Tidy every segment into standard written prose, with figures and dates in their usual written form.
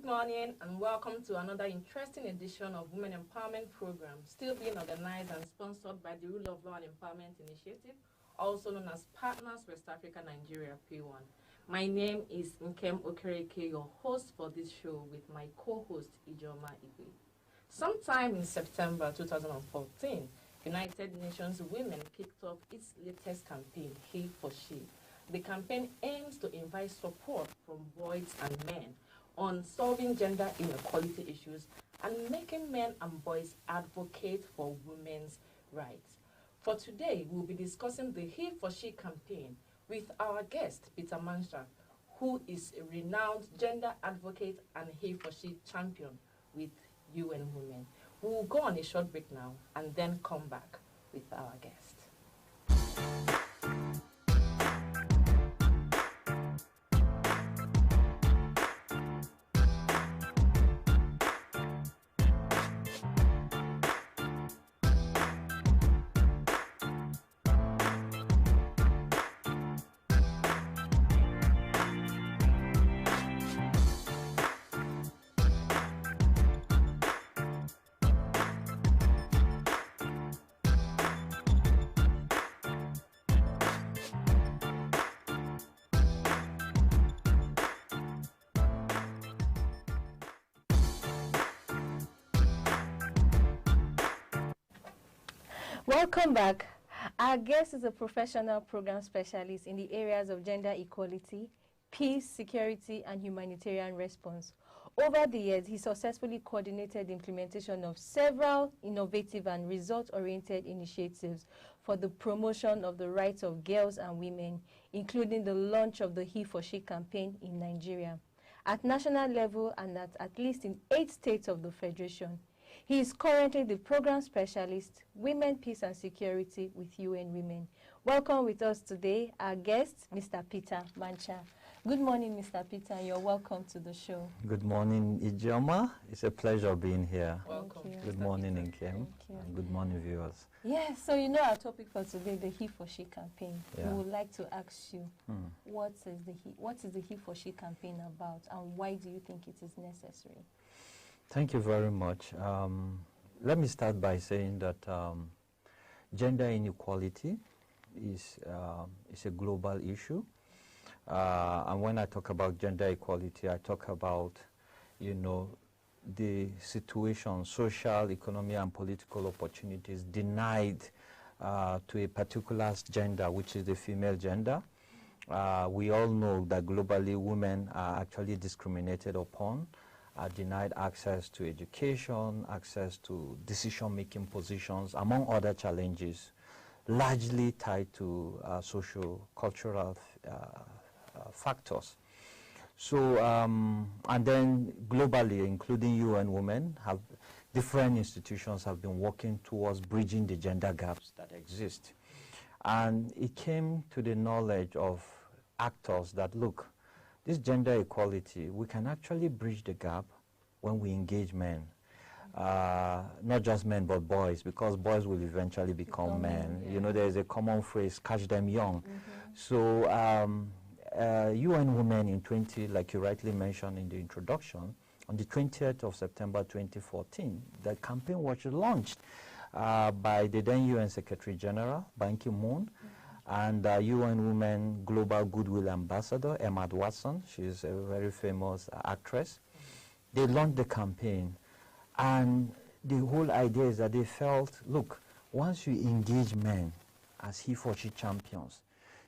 Good morning and welcome to another interesting edition of Women Empowerment Program, still being organized and sponsored by the Rule of Law and Empowerment Initiative, also known as Partners West Africa Nigeria P1. My name is Nkem Okereke, your host for this show with my co-host Ijoma Igwe. Sometime in September 2014, United Nations Women kicked off its latest campaign, Heforshe. The campaign aims to invite support from boys and men on solving gender inequality issues and making men and boys advocate for women's rights. For today, we'll be discussing the Heforshe campaign with our guest, Peter Mancha, who is a renowned gender advocate and Heforshe champion with UN Women. We will go on a short break now and then come back with our guest. Welcome back. Our guest is a professional program specialist in the areas of gender equality, peace, security, and humanitarian response. Over the years, he successfully coordinated the implementation of several innovative and result-oriented initiatives for the promotion of the rights of girls and women, including the launch of the Heforshe campaign in Nigeria, at national level and at least in 8 states of the Federation. He is currently the program specialist, Women, Peace and Security with UN Women. Welcome with us today, our guest, Mr. Peter Mancha. Good morning, Mr. Peter. You're welcome to the show. Good morning, Ijoma. It's a pleasure being here. Welcome. Good morning, Nkem. And good morning, viewers. Yes, so you know our topic for today, the Heforshe campaign. Yeah. We would like to ask you, what is the Heforshe campaign about and why do you think it is necessary? Thank you very much. Let me start by saying that gender inequality is a global issue. And when I talk about gender equality, I talk about, the situation, social, economic, and political opportunities denied to a particular gender, which is the female gender. We all know that globally women are actually discriminated upon, are denied access to education, access to decision-making positions, among other challenges, largely tied to socio-cultural factors. So, and then globally, including UN Women, different institutions have been working towards bridging the gender gaps that exist. And it came to the knowledge of actors that, look, this gender equality, we can actually bridge the gap when we engage men. Not just men, but boys, because boys will eventually become men. Yeah. You know, there's a common phrase, catch them young. So UN Women in like you rightly mentioned in the introduction, on the 20th of September 2014, the campaign was launched by the then UN Secretary General, Ban Ki-moon, and UN Women Global Goodwill Ambassador, Emma Watson. She's a very famous actress. They launched the campaign, and the whole idea is that they felt, look, once you engage men as Heforshe champions,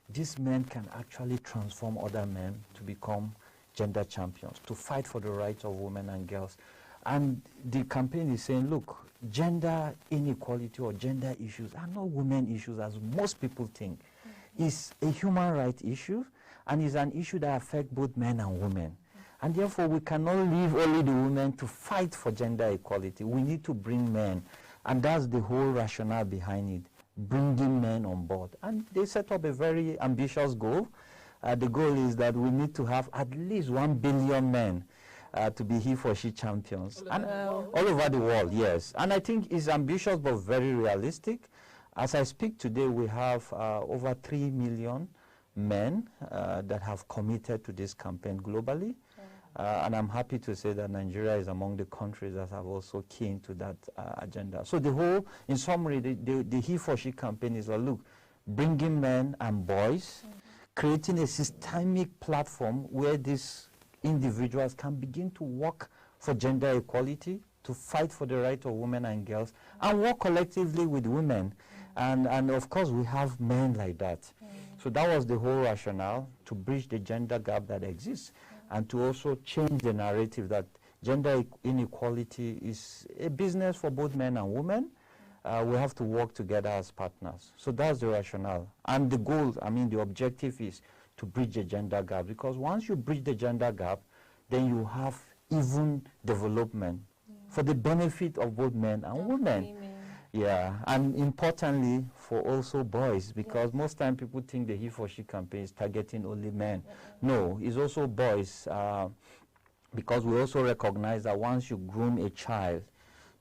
these men can actually transform other men to become gender champions, to fight for the rights of women and girls. And the campaign is saying, look, gender inequality or gender issues are not women issues as most people think. It's a human rights issue, and it's an issue that affects both men and women. And therefore, we cannot leave only the women to fight for gender equality. We need to bring men, and that's the whole rationale behind it, bringing men on board. And they set up a very ambitious goal. The goal is that we need to have at least 1 billion men to be Heforshe champions. All over the world, yes. And I think it's ambitious but very realistic. As I speak today, we have over 3 million men that have committed to this campaign globally. And I'm happy to say that Nigeria is among the countries that have also keen to that agenda. So the whole, in summary, the Heforshe campaign is a look, bringing men and boys, creating a systemic platform where these individuals can begin to work for gender equality, to fight for the right of women and girls, and work collectively with women. And of course, we have men like that. So that was the whole rationale, to bridge the gender gap that exists, and to also change the narrative that gender inequality is a business for both men and women. We have to work together as partners. So that's the rationale. And the goal, I mean, the objective is to bridge the gender gap, because once you bridge the gender gap, then you have even development for the benefit of both men and women. Yeah, and importantly for also boys, because most time people think the Heforshe campaign is targeting only men. No, it's also boys, because we also recognize that once you groom a child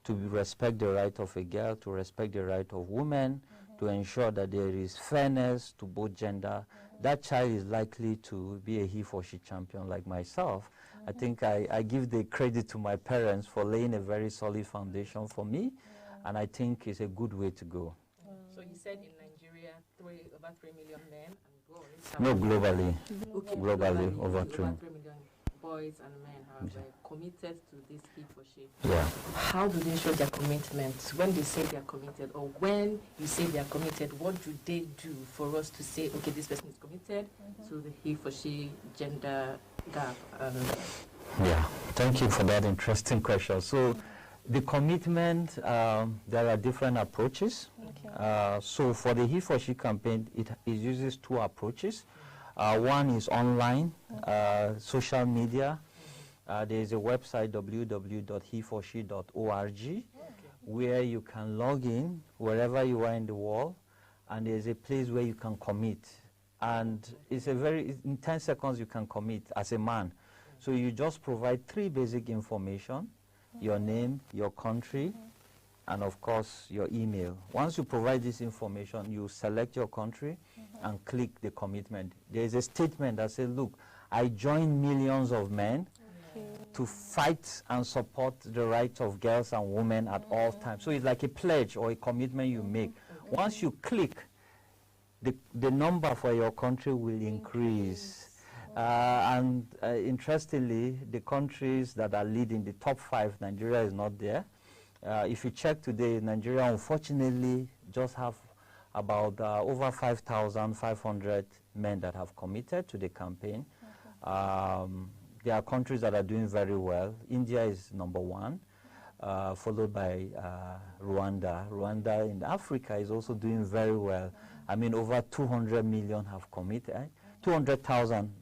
to respect the right of a girl, to respect the right of women, to ensure that there is fairness to both gender, that child is likely to be a Heforshe champion like myself. I think I give the credit to my parents for laying a very solid foundation for me, and I think it's a good way to go. So you said in Nigeria, over 3 million men and boys. No, globally. Okay, Globally, over 3 million boys and men have committed to this Heforshe. Yeah. How do they show their commitment? When they say they are committed, or when you say they are committed, what do they do for us to say, okay, this person is committed to the Heforshe gender gap? Yeah, thank you for that interesting question. So the commitment, there are different approaches. So for the Heforshe campaign, it uses two approaches. One is online, social media. There is a website, www.heforshe.org, where you can log in wherever you are in the world, and there's a place where you can commit. And it's in 10 seconds you can commit as a man. So you just provide 3 basic information: your name, your country, and of course your email. Once you provide this information, you select your country and click the commitment. There is a statement that says, look, I join millions of men to fight and support the rights of girls and women at all times. So it's like a pledge or a commitment you make. Once you click, the number for your country will increase. And interestingly, the countries that are leading, the top 5, Nigeria is not there. If you check today, Nigeria unfortunately just have about over 5,500 men that have committed to the campaign. There are countries that are doing very well. India is number 1, followed by Rwanda. Rwanda in Africa is also doing very well. I mean, over 200 million have committed. 200,000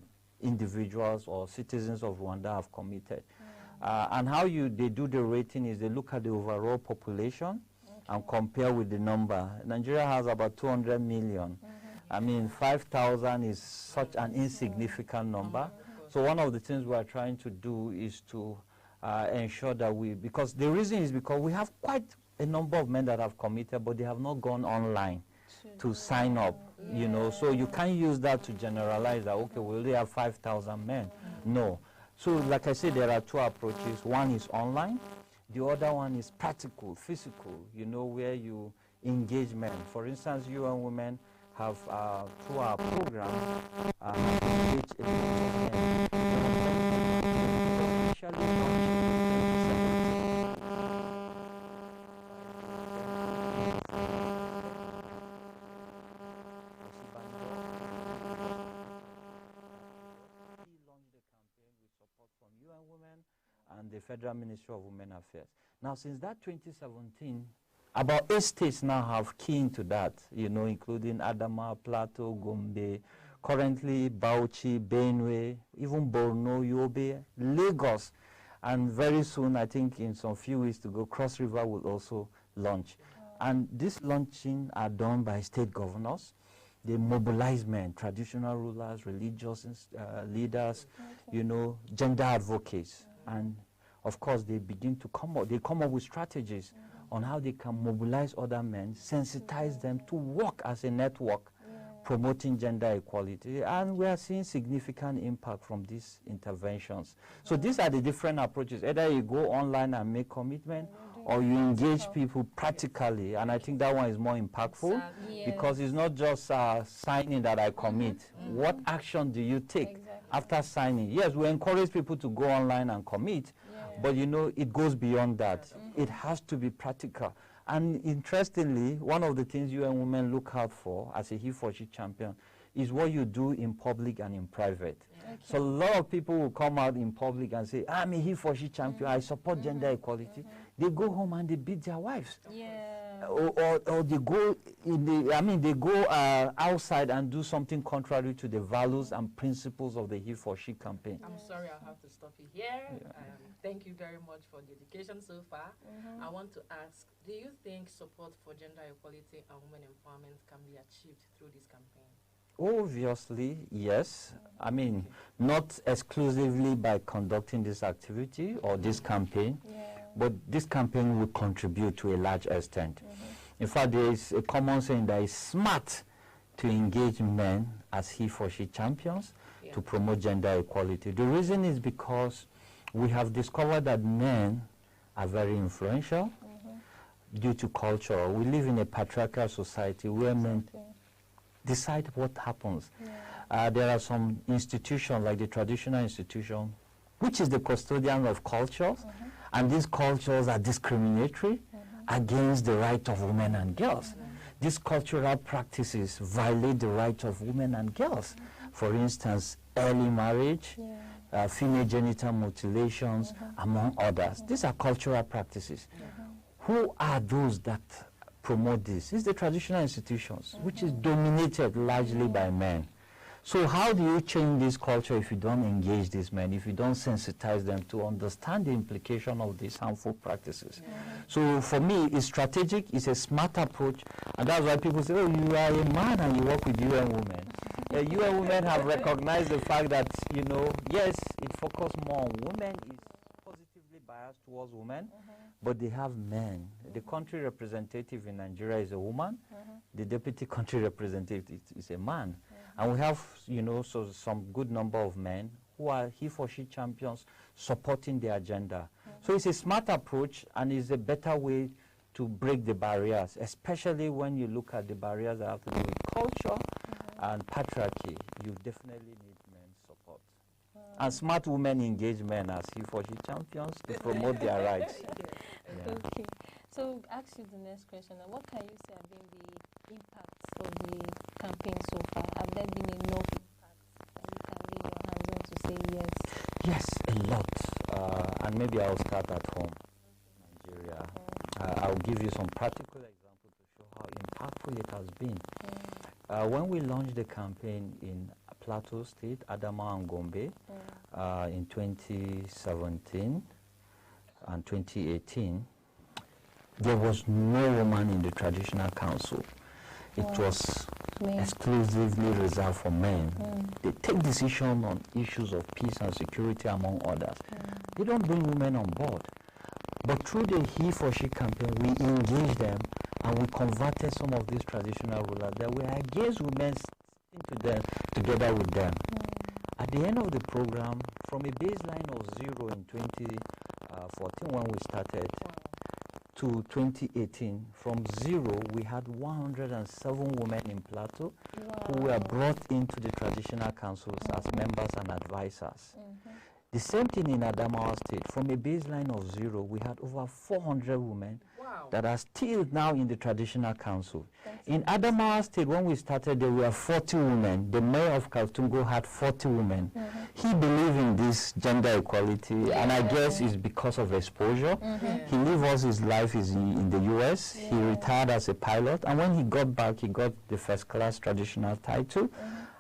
individuals or citizens of Rwanda have committed. And how they do the rating is they look at the overall population and compare with the number. Nigeria has about 200 million. I mean, 5,000 is such an insignificant number. So one of the things we are trying to do is to ensure that because the reason is because we have quite a number of men that have committed, but they have not gone online to sign up, you know. So you can't use that to generalize that, okay, we only have 5,000 men. No. So like I said, there are 2 approaches. One is online. The other one is practical, physical, you know, where you engage men. For instance, UN Women have, through our program, engaged a lot of men. Initially launched in 2017. He launched the campaign with support from UN Women and the Federal Ministry of Women Affairs. Now, since that 2017, about 8 states now have key into that, you know, including Adama, Plateau, Gombe, currently Bauchi, Benue, even Borno, Yobe, Lagos, and very soon, I think in some few weeks to go, Cross River will also launch. And this launching are done by state governors. They mobilize men, traditional rulers, religious leaders, you know, gender advocates. And of course, they begin to come up with strategies on how they can mobilize other men, sensitize them to work as a network promoting gender equality, and we are seeing significant impact from these interventions. So these are the different approaches. Either you go online and make commitment, or you engage people practically, and I think that one is more impactful because it's not just signing that I commit. What action do you take after signing? Yes, we encourage people to go online and commit, but you know, it goes beyond that. It has to be practical. And interestingly, one of the things UN Women look out for as a Heforshe champion is what you do in public and in private. So a lot of people will come out in public and say, I'm a Heforshe champion, I support gender equality. They go home and they beat their wives. Or they go they go outside and do something contrary to the values and principles of the Heforshe campaign. I'm sorry, I'll have to stop you here. Thank you very much for the education so far. I want to ask, do you think support for gender equality and women empowerment can be achieved through this campaign? Obviously, yes. I mean, not exclusively by conducting this activity or this campaign, but this campaign will contribute to a large extent. In fact, there is a common saying that it's smart to engage men as Heforshe champions to promote gender equality. The reason is because we have discovered that men are very influential due to culture. We live in a patriarchal society where men decide what happens. There are some institutions, like the traditional institution, which is the custodian of cultures, and these cultures are discriminatory against the right of women and girls. These cultural practices violate the right of women and girls. For instance, early marriage, female genital mutilations, among others. These are cultural practices. Who are those that promote this? It's the traditional institutions, which is dominated largely by men. So how do you change this culture if you don't engage these men, if you don't sensitize them to understand the implication of these harmful practices? So for me, it's strategic, it's a smart approach, and that's why people say, oh, you are a man and you work with UN Women. UN Women have recognized the fact that, you know, yes, it focuses more on women, it's positively biased towards women, but they have men. The country representative in Nigeria is a woman, the deputy country representative is a man. And we have, you know, so some good number of men who are Heforshe champions supporting the agenda. So it's a smart approach and it's a better way to break the barriers, especially when you look at the barriers that have to do with culture and patriarchy. You definitely need men's support. And smart women engage men as Heforshe champions to promote their rights. Okay. So ask you the next question. What can you say have been the impacts of the campaign so far? Have there been enough impacts that you can lay your hands on to say yes? Yes, a lot. And maybe I'll start at home, Nigeria. I'll give you some practical examples to show how impactful it has been. When we launched the campaign in Plateau State, Adamawa and Gombe, in 2017 and 2018, there was no woman in the traditional council. It was exclusively reserved for men. They take decisions on issues of peace and security, among others. They don't bring women on board. But through the Heforshe campaign, we engaged them and we converted some of these traditional rulers that were against women together with them. At the end of the program, from a baseline of 0 in 2014 when we started, to 2018, from 0, we had 107 women in Plateau who were brought into the traditional councils as members and advisors. The same thing in Adamawa State. From a baseline of 0, we had over 400 women that are still now in the traditional council. In Adamawa State, when we started, there were 40 women. The mayor of Kaltungo had 40 women. He believed in this gender equality, and I guess it's because of exposure. He lived all his life in the US. He retired as a pilot, and when he got back, he got the first-class traditional title.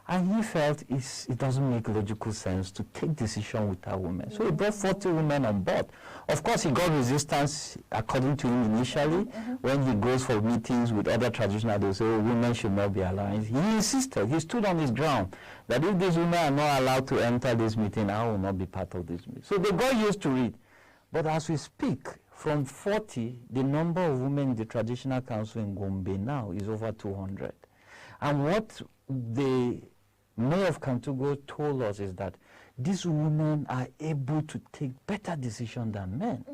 And he felt it doesn't make logical sense to take decision without women. So he brought 40 women on board. Of course, he got resistance, according to him initially. When he goes for meetings with other traditional, they say, oh, women should not be allowed. He insisted, he stood on his ground, that if these women are not allowed to enter this meeting, I will not be part of this meeting. So they got used to it. But as we speak, from 40, the number of women in the traditional council in Gombe now is over 200. And what the mayor of Kantugo told us is that these women are able to take better decisions than men.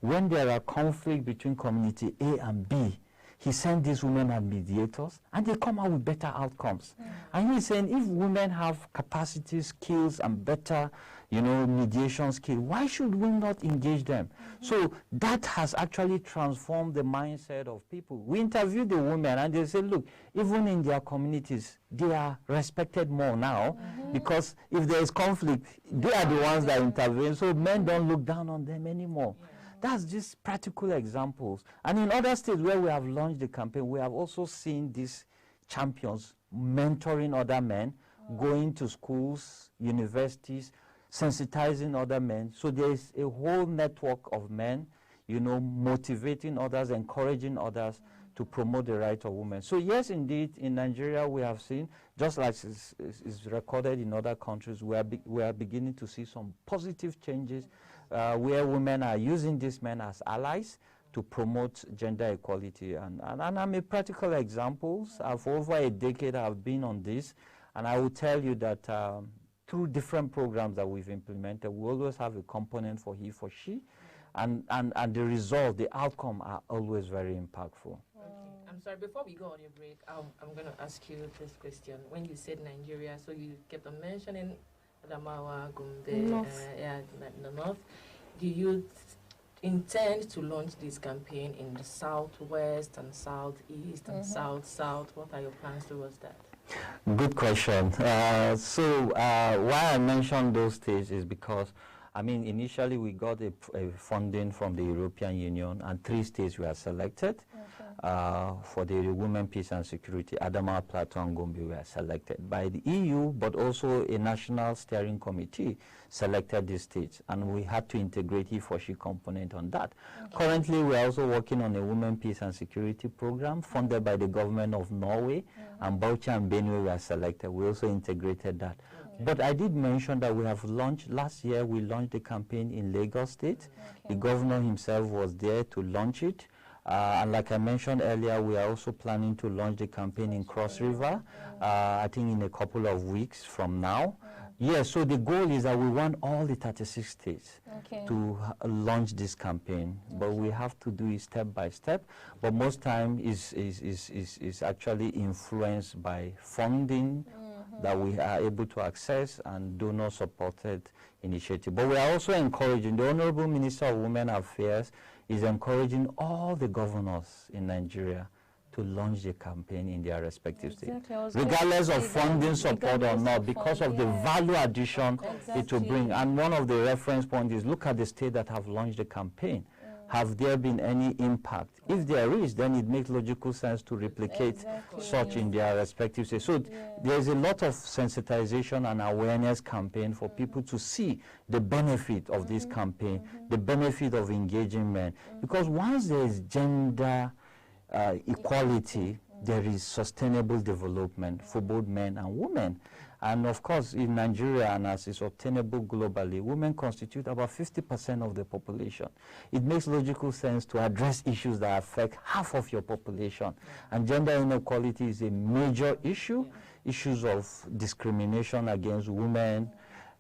When there are conflict between community A and B, he sent these women as mediators, and they come out with better outcomes. And he's saying if women have capacity, skills, and better, mediation skills, why should we not engage them? So that has actually transformed the mindset of people. We interviewed the women, and they said, look, even in their communities, they are respected more now, because if there is conflict, they are the ones that intervene, so men don't look down on them anymore. That's just practical examples. And in other states where we have launched the campaign, we have also seen these champions mentoring other men, going to schools, universities, sensitizing other men. So there is a whole network of men, motivating others, encouraging others to promote the rights of women. So yes, indeed, in Nigeria we have seen, just like is recorded in other countries, we are beginning to see some positive changes where women are using these men as allies to promote gender equality. And I'm a practical example. For over a decade I've been on this, and I will tell you that through different programs that we've implemented, we always have a component for he, for she, and the result, the outcome are always very impactful. Okay. I'm sorry, before we go on your break, I'm going to ask you this question. When you said Nigeria, so you kept on mentioning Adamawa, Gombe, the north. Do you intend to launch this campaign in the southwest and southeast and south? What are your plans towards that? Good question. Why I mentioned those states is because, initially we got a funding from the European Union, and 3 states were selected. For the Women, Peace and Security. Adamawa, Plateau, and Gombe were selected by the EU, but also a national steering committee selected these states, and we had to integrate Heforshe component on that. Currently, we are also working on a Women, Peace and Security program funded by the government of Norway, and Bauchi and Benue were selected. We also integrated that. But I did mention that we have launched, last year we launched the campaign in Lagos State. The governor himself was there to launch it. And like I mentioned earlier, we are also planning to launch the campaign in Cross River, I think in a couple of weeks from now. Yes, so the goal is that we want all the 36 states to launch this campaign, but we have to do it step by step. But most time is actually influenced by funding that we are able to access and donor-supported initiative. But we are also encouraging, the Honorable Minister of Women Affairs is encouraging all the governors in Nigeria to launch the campaign in their respective states, regardless of funding support or not, because of the value addition it will bring. And one of the reference points is look at the states that have launched the campaign. Have there been any impact? If there is, then it makes logical sense to replicate such in their respective states. So there's a lot of sensitization and awareness campaign for people to see the benefit of this campaign, the benefit of engaging men. Because once there is gender equality, there is sustainable development for both men and women. And of course, in Nigeria, and as is obtainable globally, women constitute about 50% of the population. It makes logical sense to address issues that affect half of your population. And gender inequality is a major issue. Issues of discrimination against women,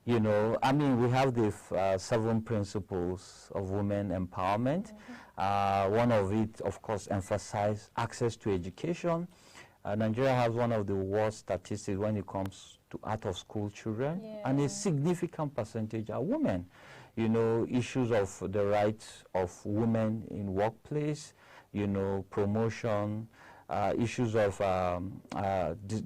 we have the 7 principles of women empowerment. One of it, of course, emphasizes access to education. Nigeria has one of the worst statistics when it comes to out-of-school children, and a significant percentage are women. Issues of the rights of women in workplace, promotion, issues of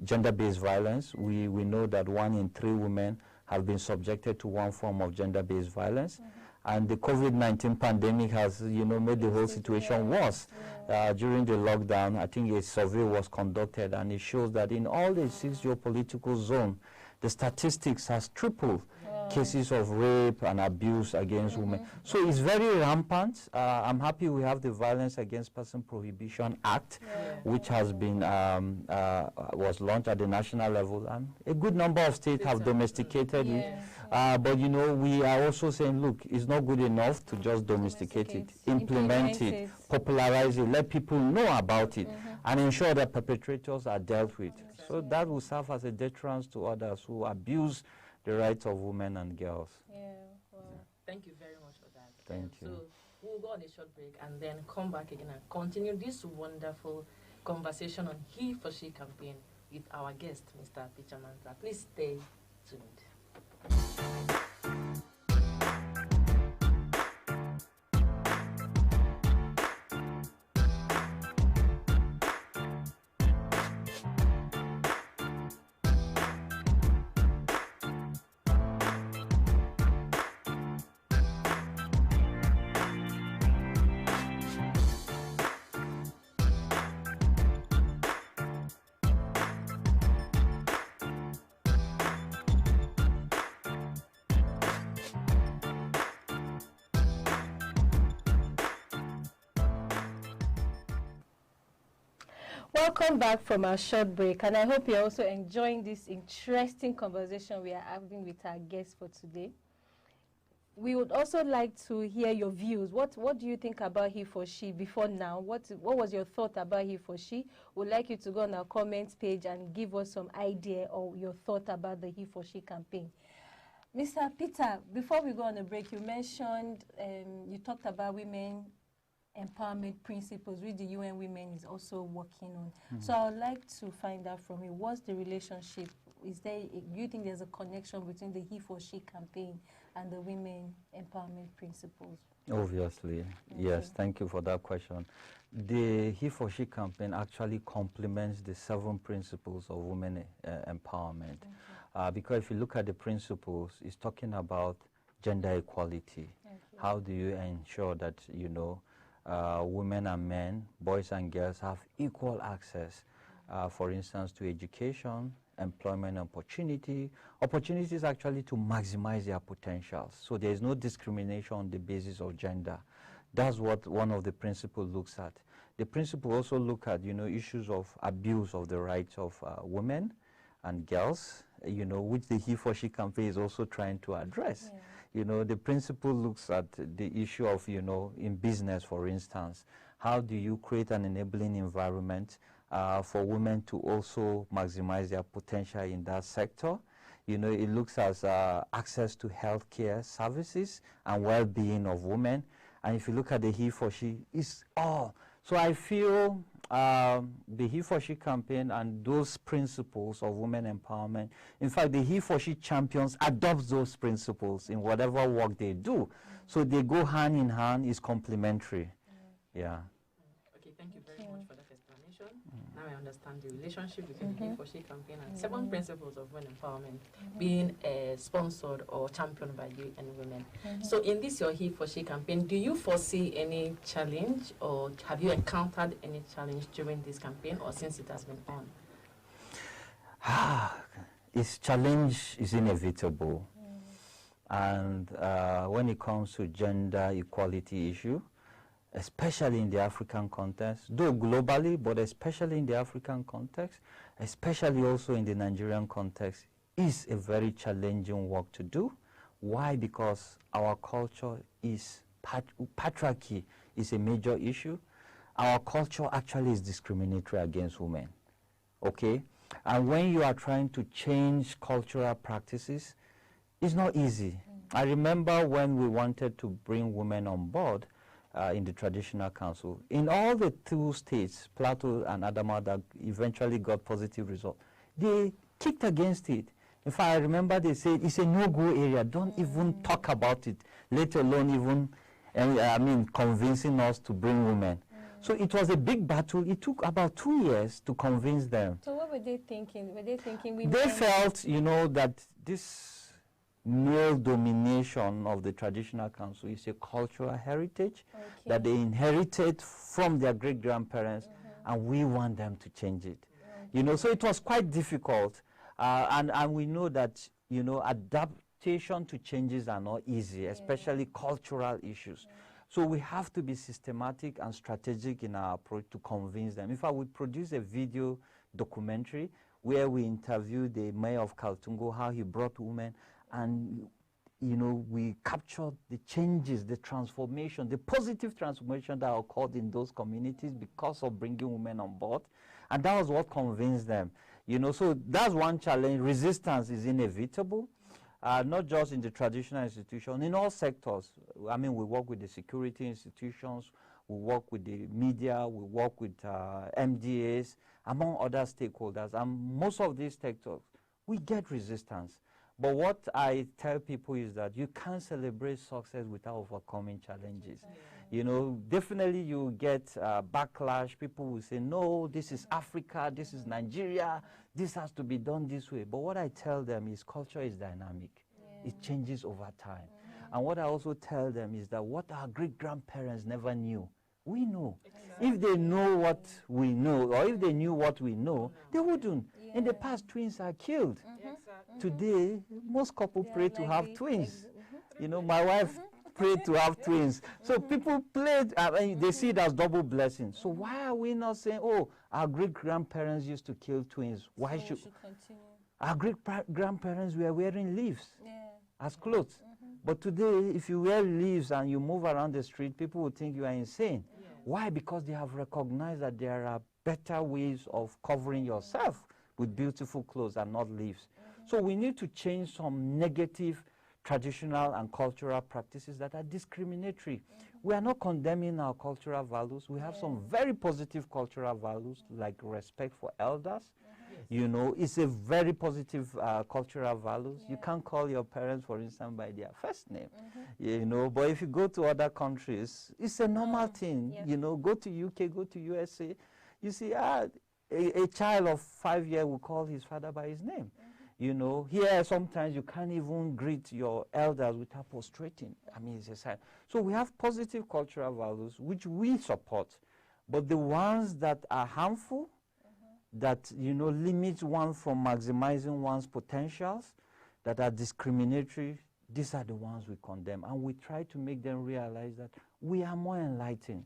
gender-based violence. We know that 1 in 3 women have been subjected to one form of gender-based violence. And the COVID-19 pandemic has, made the whole situation worse. During the lockdown, I think a survey was conducted, and it shows that in all the 6 geopolitical zones, the statistics has tripled. Cases of rape and abuse against women. So it's very rampant. I'm happy we have the Violence Against Person Prohibition Act, which has been was launched at the national level, and a good number of states have domesticated it. But we are also saying, look, it's not good enough to just domesticate it. Implement it, popularize it, let people know about it. and ensure that perpetrators are dealt with. So that will serve as a deterrent to others who abuse the rights of women and girls. Yeah, wow. Thank you very much for that. Thank you. So we'll go on a short break and then come back again and continue this wonderful conversation on He-for-She campaign with our guest, Mr. Peter Mancha. Please stay tuned. Welcome back from our short break, and I hope you're also enjoying this interesting conversation we are having with our guest for today. We would also like to hear your views. What do you think about He-for-She before now? What was your thought about He-for-She? We'd like you to go on our comments page and give us some idea or your thought about the He-for-She campaign. Mr. Peter, before we go on a break, you mentioned, you talked about women empowerment principles, which the UN Women is also working on. So I would like to find out from you, what's the relationship? Do you think there's a connection between the He-for-She campaign and the women empowerment principles? Obviously, okay. Yes, thank you for that question. The He-for-She campaign actually complements the 7 principles of women empowerment. Because if you look at the principles, it's talking about gender equality. How do you ensure that, women and men, boys and girls have equal access, for instance, to education, employment opportunities actually to maximize their potentials. So there is no discrimination on the basis of gender. That's what one of the principles looks at. The principle also look at, issues of abuse of the rights of women and girls, which the He-for-She campaign is also trying to address. The principle looks at the issue of, in business, for instance, how do you create an enabling environment for women to also maximize their potential in that sector? It looks at access to healthcare services and well-being of women. And if you look at the He-for-She, it's all. So I feel the He-for-She campaign and those principles of women empowerment, in fact, the He-for-She champions adopt those principles in whatever work they do. So they go hand in hand, is complementary. Yeah. Okay, thank you very much for that explanation. Now I understand the relationship between the He-for-She campaign and 7 principles of women empowerment being sponsored or championed by you and women. So in this your He-for-She campaign, do you foresee any challenge, or have you encountered any challenge during this campaign or since it has been on? Its challenge is inevitable. And when it comes to gender equality issue, especially in the African context, though globally, but especially in the African context, especially also in the Nigerian context, is a very challenging work to do. Why? Because our culture is, patriarchy is a major issue. Our culture actually is discriminatory against women, okay? And when you are trying to change cultural practices, it's not easy. I remember when we wanted to bring women on board, in the traditional council. In all the 2 states, Plateau and Adamawa, that eventually got positive result, they kicked against it. In fact, I remember they said, it's a no-go area, don't even talk about it, let alone even, convincing us to bring women. So it was a big battle. It took about 2 years to convince them. So what were they thinking? Were they thinking women? They felt, that this male domination of the traditional council is a cultural heritage that they inherited from their great-grandparents, and we want them to change it. So it was quite difficult, and we know that, adaptation to changes are not easy, especially cultural issues. So we have to be systematic and strategic in our approach to convince them. In fact, we produced a video documentary where we interviewed the mayor of Kaltungo, how he brought women, and we captured the changes, the transformation, the positive transformation that occurred in those communities because of bringing women on board. And that was what convinced them. So that's one challenge. Resistance is inevitable, not just in the traditional institution, in all sectors. I mean, we work with the security institutions, we work with the media, we work with MDAs, among other stakeholders. And most of these sectors, we get resistance. But what I tell people is that you can't celebrate success without overcoming challenges. Definitely you get backlash. People will say, no, this is Africa, this is Nigeria, this has to be done this way. But what I tell them is culture is dynamic. It changes over time. And what I also tell them is that what our great-grandparents never knew, we know. Exactly. If they know what we know, or if they knew what we know, they wouldn't. In the past, twins are killed. Today, most couples pray to have twins. My wife prayed to have twins. So people played, they see it as double blessing. So why are we not saying, oh, our great-grandparents used to kill twins? Why should continue? Our great-grandparents were wearing leaves as clothes. But today, if you wear leaves and you move around the street, people will think you are insane. Why? Because they have recognized that there are better ways of covering yourself with beautiful clothes and not leaves. So we need to change some negative traditional and cultural practices that are discriminatory. We are not condemning our cultural values. We have some very positive cultural values like respect for elders. It's a very positive cultural values. You can't call your parents, for instance, by their first name. But if you go to other countries, it's a normal thing. Go to UK, go to USA, you see a child of 5 years will call his father by his name. Here sometimes you can't even greet your elders without prostrating. I mean, it's a sign. So we have positive cultural values which we support, but the ones that are harmful, that limit one from maximizing one's potentials, that are discriminatory, these are the ones we condemn, and we try to make them realize that we are more enlightened.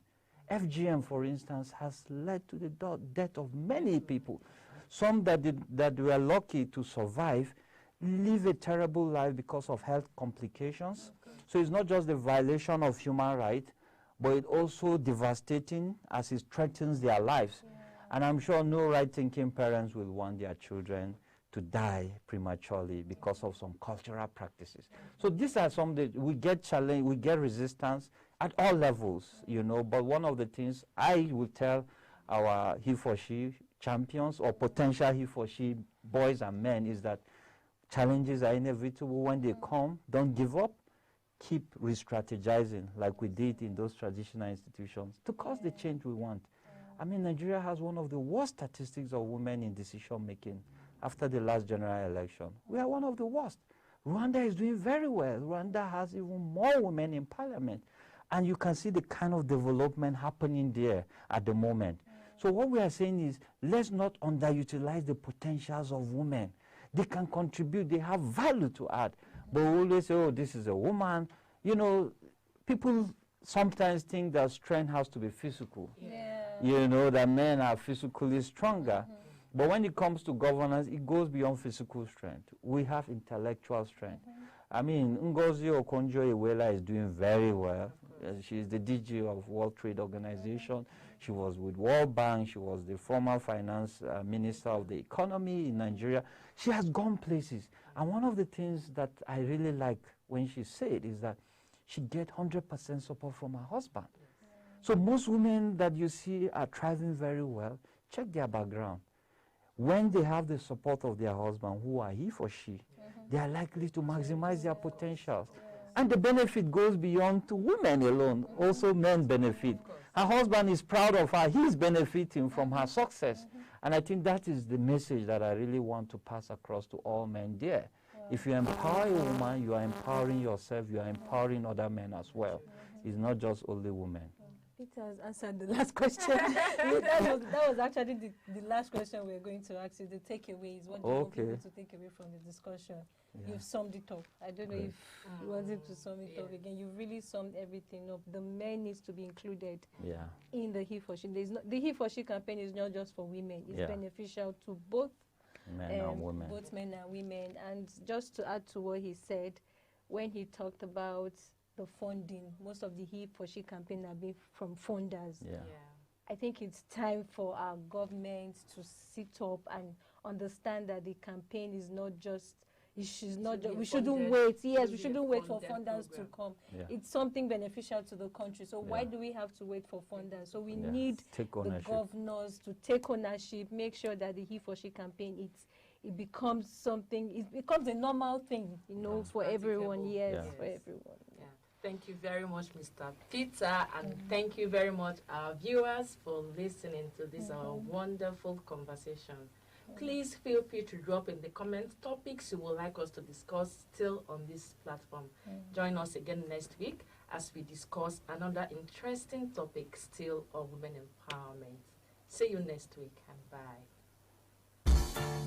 FGM, for instance, has led to the death of many people. Some that were lucky to survive live a terrible life because of health complications. So it's not just the violation of human rights, but it's also devastating as it threatens their lives. And I'm sure no right-thinking parents will want their children to die prematurely because of some cultural practices. So these are some that we get challenge, we get resistance at all levels, But one of the things I will tell our Heforshe champions or potential Heforshe boys and men is that challenges are inevitable. When they come, don't give up. Keep re-strategizing like we did in those traditional institutions to cause the change we want. I mean, Nigeria has one of the worst statistics of women in decision-making after the last general election. We are one of the worst. Rwanda is doing very well. Rwanda has even more women in parliament. And you can see the kind of development happening there at the moment. So what we are saying is, let's not underutilize the potentials of women. They can contribute. They have value to add. But we always say, oh, this is a woman. People sometimes think that strength has to be physical. That men are physically stronger. But when it comes to governance, it goes beyond physical strength. We have intellectual strength. I mean, Ngozi Okonjo-Iweala is doing very well. She's the DG of World Trade Organization. She was with World Bank. She was the former finance minister of the economy in Nigeria. She has gone places. And one of the things that I really like when she said is that she gets 100% support from her husband. So most women that you see are thriving very well. Check their background. When they have the support of their husband, who are he or she, they are likely to maximize their potentials. And the benefit goes beyond to women alone. Also men benefit. Her husband is proud of her. He's benefiting from her success. And I think that is the message that I really want to pass across to all men there. If you empower a woman, you are empowering yourself, you are empowering other men as well. It's not just only women. It has answered the last question. that was actually the last question we were going to ask you. The takeaways, what do you want people to take away from the discussion? You've summed it up. I don't know if you wanted to sum it up again. You've really summed everything up. The men needs to be included in the Heforshe. The Heforshe campaign is not just for women. It's beneficial to both men and women. Both men and women. And just to add to what he said, when he talked about the funding. Most of the Heforshe campaign have been from funders. Yeah. I think it's time for our government to sit up and understand that the campaign is not just, we shouldn't wait. Yes, we shouldn't wait for funders to come. Yeah. It's something beneficial to the country. So why do we have to wait for funders? So we need the governors to take ownership, make sure that the Heforshe campaign, it becomes something, it becomes a normal thing, you know, for everyone. Yes, for everyone. Yeah. Thank you very much, Mr. Peter, and thank you very much, our viewers, for listening to this wonderful conversation. Please feel free to drop in the comments topics you would like us to discuss still on this platform. Join us again next week as we discuss another interesting topic still of women empowerment. See you next week, and bye.